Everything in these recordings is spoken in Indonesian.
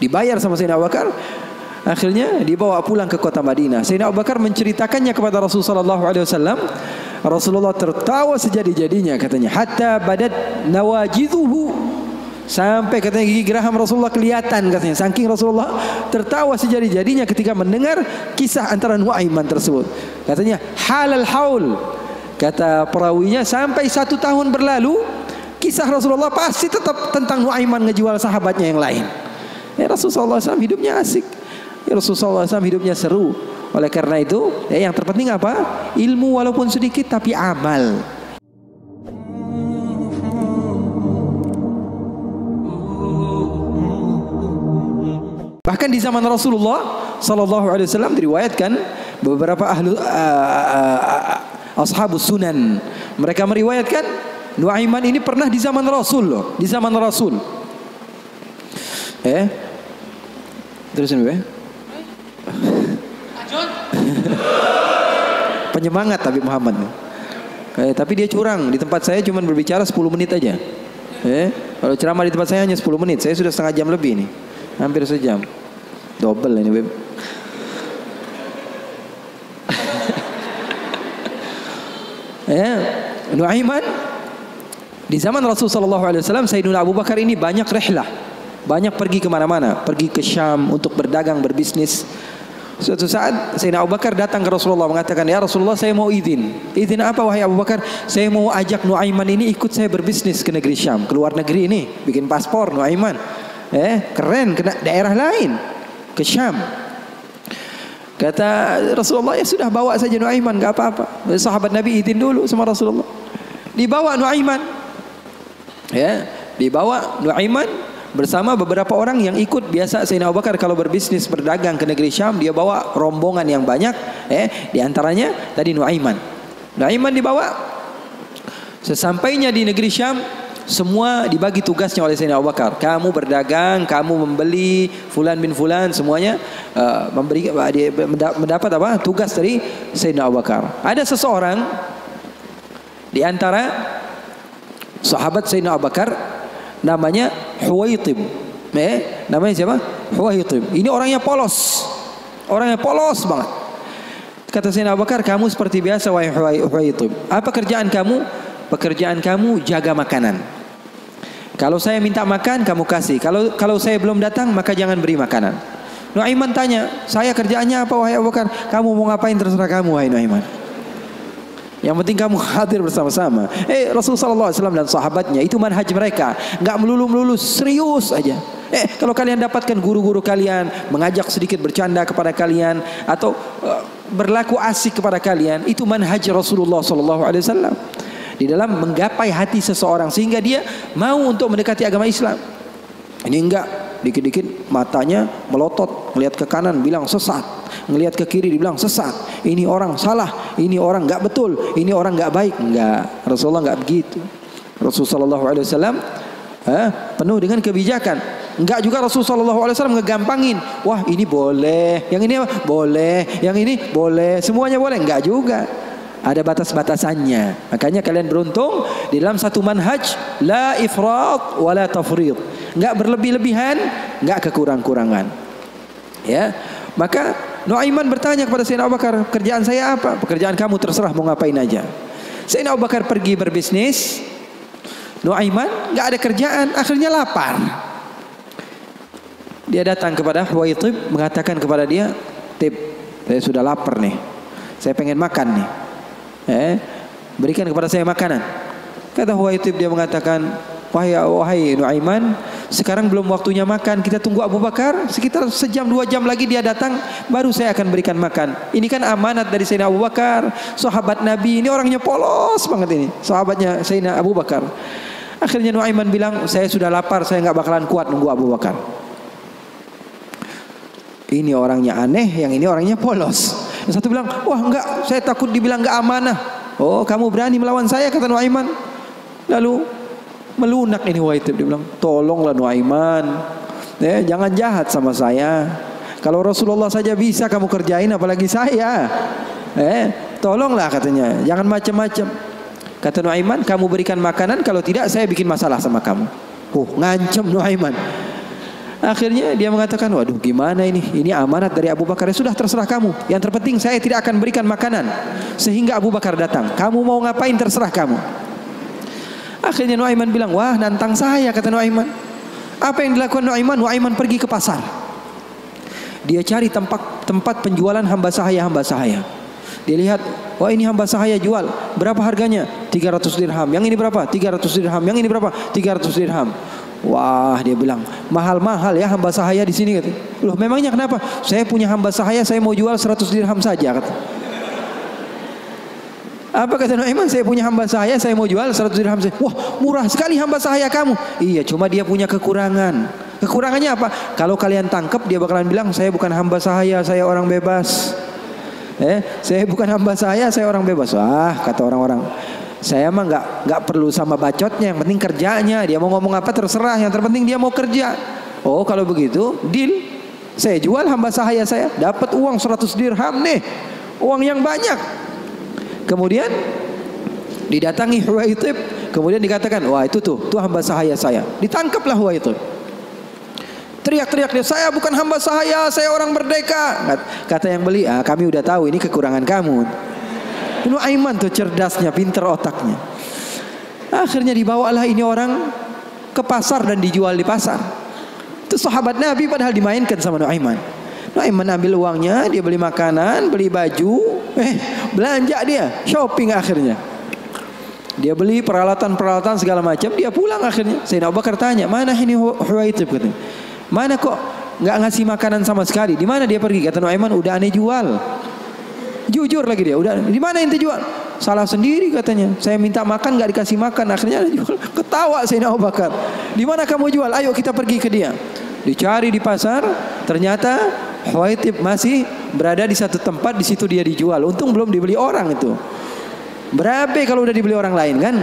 Dibayar sama Sayyidina Abu Bakar. Akhirnya dibawa pulang ke kota Madinah. Sayyidina Abu Bakar menceritakannya kepada Rasulullah SAW. Rasulullah tertawa sejadi-jadinya katanya. Hatta badat nawajidhuhu, sampai katanya gigi geraham Rasulullah kelihatan katanya. Saking Rasulullah tertawa sejadi-jadinya ketika mendengar kisah antara Nuaiman tersebut. Katanya halal haul. Kata perawinya sampai 1 tahun berlalu, kisah Rasulullah pasti tetap tentang Nuaiman ngejual sahabatnya yang lain. Rasulullah SAW hidupnya asik. Rasulullah SAW hidupnya seru. Oleh karena itu, yang terpenting apa? Ilmu walaupun sedikit tapi amal. Bahkan di zaman Rasulullah SAW diriwayatkan beberapa ashabus sunan, mereka meriwayatkan Nuaiman ini pernah di zaman Rasul loh, di zaman Rasul. Terusin be. Penyemangat Habib Muhammad. Tapi dia curang. Di tempat saya cuma berbicara 10 menit aja. Kalau ceramah di tempat saya hanya 10 menit. Saya sudah setengah jam lebih nih. Hampir sejam. Double ini Beb. Nuaiman di zaman Rasulullah SAW, Sayyidina Abu Bakar ini banyak rihlah, banyak pergi kemana-mana, pergi ke Syam untuk berdagang, berbisnis. Suatu saat Sayyidina Abu Bakar datang ke Rasulullah mengatakan, ya Rasulullah, saya mau izin. Izin apa wahai Abu Bakar? Saya mau ajak Nuaiman ini ikut saya berbisnis ke negeri Syam, ke luar negeri ini, bikin paspor Nuaiman. Keren, ke daerah lain, ke Syam. Kata Rasulullah, ya sudah bawa saja Nuaiman, gak apa-apa. Sahabat Nabi izin dulu sama Rasulullah. Dibawa Nuaiman. Dibawa Nuaiman bersama beberapa orang yang ikut. Biasa Sayyidina Abu Bakar kalau berbisnis berdagang ke negeri Syam, dia bawa rombongan yang banyak. Di antaranya tadi Nuaiman. Nuaiman dibawa. Sesampainya di negeri Syam, semua dibagi tugasnya oleh Sayyidina Abu Bakar. Kamu berdagang, kamu membeli, fulan bin fulan, semuanya mendapat apa? Tugas dari Sayyidina Abu Bakar. Ada seseorang di antara sahabat Sayyidina Abu Bakar, namanya Huwaitib. Namanya siapa? Huwaitib. Ini orangnya polos. Orangnya polos banget. Kata Sayyidina Abu Bakar, kamu seperti biasa wahai Huwaitib. Apa kerjaan kamu? Pekerjaan kamu jaga makanan. Kalau saya minta makan, kamu kasih. Kalau saya belum datang, maka jangan beri makanan. Nuaiman tanya, saya kerjaannya apa wahai Abu Bakar? Kamu mau ngapain terserah kamu wahai Nuaiman. Yang penting kamu hadir bersama-sama. Rasulullah SAW dan sahabatnya itu manhaj mereka, nggak melulu serius aja. Kalau kalian dapatkan guru-guru kalian mengajak sedikit bercanda kepada kalian atau berlaku asik kepada kalian, itu manhaj Rasulullah SAW di dalam menggapai hati seseorang sehingga dia mau untuk mendekati agama Islam. Ini enggak, dikit-dikit matanya melotot, melihat ke kanan bilang sesat, ngelihat ke kiri dibilang sesat, ini orang salah, ini orang enggak betul, ini orang enggak baik. Enggak, Rasulullah enggak begitu. Rasulullah SAW penuh dengan kebijakan. Enggak juga Rasulullah SAW ngegampangin. Wah ini boleh, yang ini apa? Boleh, yang ini boleh, semuanya boleh. Enggak juga, ada batas-batasannya. Makanya kalian beruntung di dalam satu manhaj, la ifrat wa la tafrid. Enggak berlebih-lebihan, enggak kekurang-kurangan. Maka Nuaiman bertanya kepada Sayyidina Abu Bakar, kerjaan saya apa? Pekerjaan kamu terserah mau ngapain aja. Sayyidina Abu Bakar pergi berbisnis. Nuaiman enggak ada kerjaan, akhirnya lapar. Dia datang kepada Huwaitib, mengatakan kepada dia, "Tib, saya sudah lapar nih. Saya pengen makan nih. Berikan kepada saya makanan." Kata Huwaitib, dia mengatakan, wahai Nuaiman, sekarang belum waktunya makan, kita tunggu Abu Bakar sekitar sejam 2 jam lagi dia datang, baru saya akan berikan makan. Ini kan amanat dari Sayyidina Abu Bakar, sahabat Nabi. Ini orangnya polos banget ini, sahabatnya Sayyidina Abu Bakar. Akhirnya Nuaiman bilang, saya sudah lapar, saya nggak bakalan kuat nunggu Abu Bakar. Ini orangnya aneh, yang ini orangnya polos. Yang satu bilang, wah enggak, saya takut dibilang enggak amanah. Oh, kamu berani melawan saya, kata Nuaiman. Lalu melunak ini Huwaitib, dia bilang, tolonglah Nuaiman, jangan jahat sama saya. Kalau Rasulullah saja bisa kamu kerjain, apalagi saya. Tolonglah katanya, jangan macam-macam. Kata Nuaiman, kamu berikan makanan, kalau tidak saya bikin masalah sama kamu. Ngancam Nuaiman. Akhirnya dia mengatakan, waduh gimana ini amanat dari Abu Bakar. Ya sudah, terserah kamu. Yang terpenting saya tidak akan berikan makanan sehingga Abu Bakar datang. Kamu mau ngapain terserah kamu. Akhirnya Nuaiman bilang, wah nantang saya, kata Nuaiman. Apa yang dilakukan Nuaiman? Nuaiman pergi ke pasar. Dia cari tempat penjualan hamba sahaya. Dia lihat, wah ini hamba sahaya jual. Berapa harganya? 300 dirham. Yang ini berapa? 300 dirham. Yang ini berapa? 300 dirham. Wah, dia bilang, mahal-mahal ya hamba sahaya di sini, kata. Loh, memangnya kenapa? Saya punya hamba sahaya, saya mau jual 100 dirham saja, kata. Apa kata Nuaiman? Saya punya hamba sahaya, saya mau jual 100 dirham saja. Wah, murah sekali hamba sahaya kamu. Iya, cuma dia punya kekurangan. Kekurangannya apa? Kalau kalian tangkap, dia bakalan bilang, saya bukan hamba sahaya, saya orang bebas. Saya bukan hamba saya orang bebas. Wah, kata orang-orang, saya mah nggak perlu sama bacotnya, yang penting kerjanya. Dia mau ngomong apa terserah, yang terpenting dia mau kerja. Oh, kalau begitu deal. Saya jual hamba sahaya saya, dapat uang 100 dirham nih, uang yang banyak. Kemudian didatangi Huwaitib, kemudian dikatakan, wah itu tuh hamba sahaya saya. Ditangkaplah Huwaitib. Teriak-teriak dia, saya bukan hamba sahaya, saya orang merdeka. Kata yang beli, kami udah tahu ini kekurangan kamu. Nuaiman tuh cerdasnya, pinter otaknya. Akhirnya dibawalah ini orang ke pasar dan dijual di pasar. Itu sahabat Nabi padahal dimainkan sama Nuaiman. Nuaiman ambil uangnya, dia beli makanan, beli baju, belanja dia, shopping akhirnya. Dia beli peralatan segala macam, dia pulang akhirnya. Sayyidina Abu Bakar tanya, mana ini Huwaitib, katanya. Mana kok nggak ngasih makanan sama sekali? Di mana dia pergi? Kata Nuaiman, udah aneh jual. Jujur lagi dia, udah. Di mana ente jual? Salah sendiri katanya. Saya minta makan nggak dikasih makan. Akhirnya jual. Ketawa Sayyidina Abu Bakar. Di mana kamu jual? Ayo kita pergi ke dia. Dicari di pasar, ternyata Huwaitib masih berada di satu tempat, di situ dia dijual. Untung belum dibeli orang itu. Berapa kalau udah dibeli orang lain kan?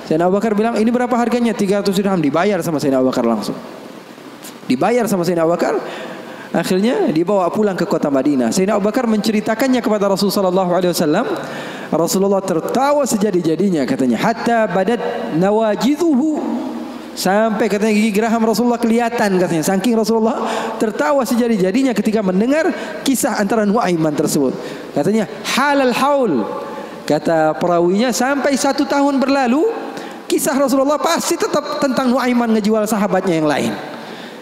Sayyidina Abu Bakar bilang, ini berapa harganya? 300 dirham. Dibayar sama Sayyidina Abu Bakar langsung. Dibayar sama Sayyidina Abu Bakar. Akhirnya dibawa pulang ke kota Madinah. Sayyidina Abu Bakar menceritakannya kepada Rasulullah SAW. Rasulullah tertawa sejadi-jadinya, katanya, hatta badat nawajidhuhu, sampai katanya gigi geraham Rasulullah kelihatan, katanya. Saking Rasulullah tertawa sejadi-jadinya ketika mendengar kisah antara Nuaiman tersebut. Katanya halal haul, kata perawinya, sampai 1 tahun berlalu kisah Rasulullah pasti tetap tentang Nuaiman ngejual sahabatnya yang lain.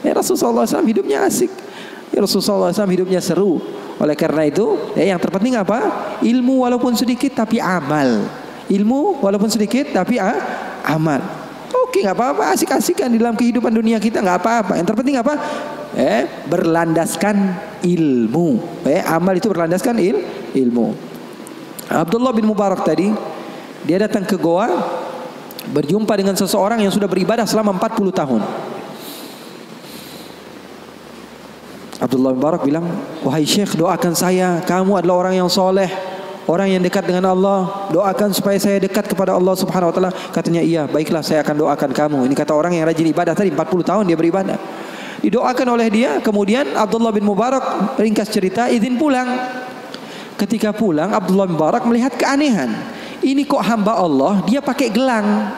Rasulullah SAW hidupnya asik. Rasulullah SAW hidupnya seru. Oleh karena itu, yang terpenting apa? Ilmu walaupun sedikit tapi amal. Ilmu walaupun sedikit tapi amal. Oke, nggak apa-apa, asik-asikan di dalam kehidupan dunia kita, nggak apa-apa. Yang terpenting apa? Berlandaskan ilmu. Amal itu berlandaskan ilmu. Abdullah bin Mubarak tadi, dia datang ke goa, berjumpa dengan seseorang yang sudah beribadah selama 40 tahun. Abdullah bin Mubarak bilang, wahai Syekh, doakan saya, kamu adalah orang yang soleh, orang yang dekat dengan Allah, doakan supaya saya dekat kepada Allah Subhanahu wa taala. Katanya, iya, baiklah, saya akan doakan kamu. Ini kata orang yang rajin ibadah tadi, 40 tahun dia beribadah. Didoakan oleh dia. Kemudian Abdullah bin Mubarak, ringkas cerita, izin pulang. Ketika pulang, Abdullah bin Mubarak melihat keanehan. Ini kok hamba Allah, dia pakai gelang.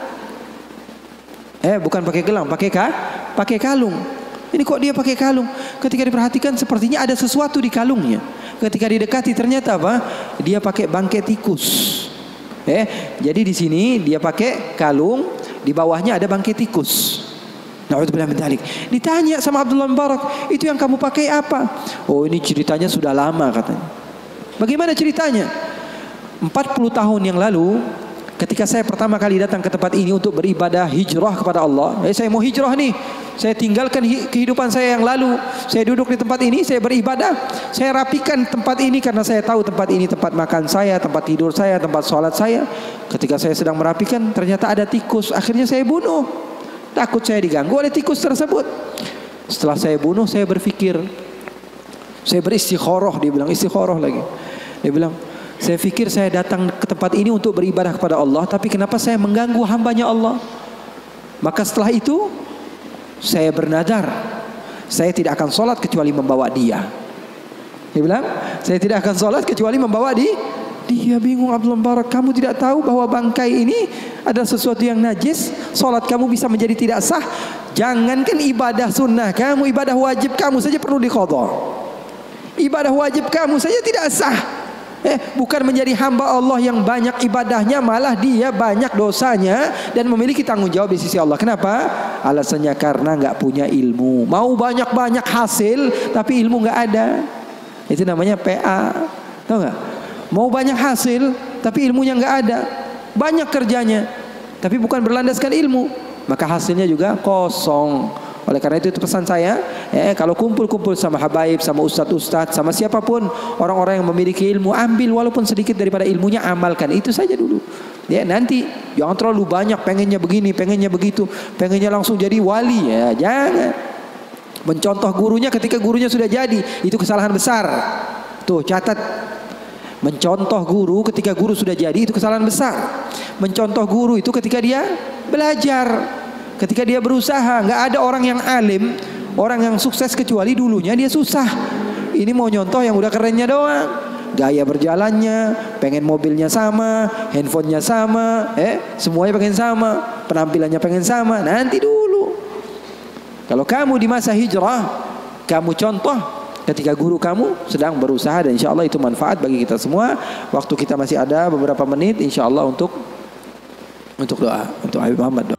Bukan pakai gelang, pakai kalung. Ini kok dia pakai kalung? Ketika diperhatikan sepertinya ada sesuatu di kalungnya. Ketika didekati ternyata apa? Dia pakai bangkai tikus. Jadi di sini dia pakai kalung, di bawahnya ada bangkai tikus. Na'udzubillah min dzalik. Ditanya sama Abdullah bin Mubarak, itu yang kamu pakai apa? Oh, ini ceritanya sudah lama, katanya. Bagaimana ceritanya? 40 tahun yang lalu, ketika saya pertama kali datang ke tempat ini untuk beribadah hijrah kepada Allah, saya mau hijrah nih. Saya tinggalkan kehidupan saya yang lalu. Saya duduk di tempat ini, saya beribadah. Saya rapikan tempat ini karena saya tahu tempat ini tempat makan saya, tempat tidur saya, tempat sholat saya. Ketika saya sedang merapikan, ternyata ada tikus. Akhirnya saya bunuh. Takut saya diganggu oleh tikus tersebut. Setelah saya bunuh, saya berpikir. Saya beristikharah, dia bilang istikharah lagi. Dia bilang, saya pikir saya datang ke tempat ini untuk beribadah kepada Allah, tapi kenapa saya mengganggu hambanya Allah? Maka setelah itu saya bernadar, saya tidak akan sholat kecuali membawa dia. Dia bilang, saya tidak akan sholat kecuali membawa Dia bingung, Abdul Mubarak, kamu tidak tahu bahwa bangkai ini adalah sesuatu yang najis, salat kamu bisa menjadi tidak sah. Jangankan ibadah sunnah kamu, ibadah wajib kamu saja perlu diqadha. Ibadah wajib kamu saja tidak sah. Bukan menjadi hamba Allah yang banyak ibadahnya, malah dia banyak dosanya dan memiliki tanggung jawab di sisi Allah. Kenapa? Alasannya karena nggak punya ilmu. Mau banyak-banyak hasil tapi ilmu nggak ada. Itu namanya PA. Tahu nggak? Mau banyak hasil tapi ilmunya nggak ada. Banyak kerjanya tapi bukan berlandaskan ilmu, maka hasilnya juga kosong. Oleh karena itu pesan saya, kalau kumpul-kumpul sama habaib, sama ustadz-ustadz, sama siapapun orang-orang yang memiliki ilmu, ambil walaupun sedikit daripada ilmunya, amalkan itu saja dulu. Ya, nanti jangan terlalu banyak pengennya begini, pengennya begitu, pengennya langsung jadi wali, ya jangan. Mencontoh gurunya ketika gurunya sudah jadi, itu kesalahan besar. Tuh catat. Mencontoh guru ketika guru sudah jadi, itu kesalahan besar. Mencontoh guru itu ketika dia belajar. Ketika dia berusaha. Nggak ada orang yang alim, orang yang sukses kecuali dulunya dia susah. Ini mau nyontoh yang udah kerennya doang. Gaya berjalannya, pengen mobilnya sama, handphonenya sama, semuanya pengen sama, penampilannya pengen sama. Nanti dulu. Kalau kamu di masa hijrah, kamu contoh ketika guru kamu sedang berusaha, dan insya Allah itu manfaat bagi kita semua. Waktu kita masih ada beberapa menit, insya Allah untuk doa, untuk Habib Muhammad doa.